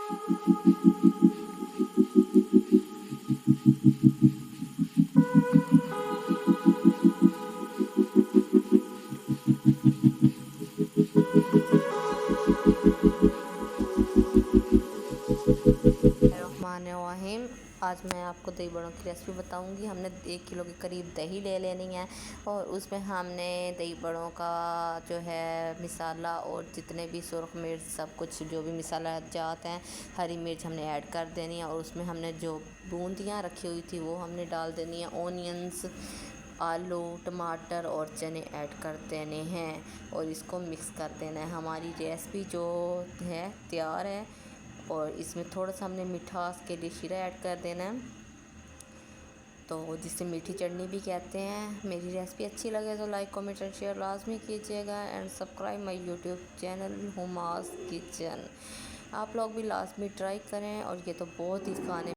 रहमानिर्रहीम। आज मैं आपको दही बड़ों की रेसिपी बताऊंगी। हमने 1 किलो के करीब दही ले लेनी है और उसमें हमने दही बड़ों का जो है मिसाला और जितने भी सुरख मिर्च सब कुछ जो भी मिसाला जाते हैं, हरी मिर्च हमने ऐड कर देनी है और उसमें हमने जो बूंदियाँ रखी हुई थी वो हमने डाल देनी है। ऑनियंस, आलू, टमाटर और चने ऐड कर देने हैं और इसको मिक्स कर देना है। हमारी रेसिपी जो है तैयार है और इसमें थोड़ा सा हमने मिठास के लिए शीरा ऐड कर देना है, तो जिसे मीठी चटनी भी कहते हैं। मेरी रेसिपी अच्छी लगे तो लाइक, कमेंट एंड शेयर लाजमी कीजिएगा and subscribe my YouTube channel hummus kitchen. आप लोग भी लाजमी ट्राई करें और ये तो बहुत ही खाने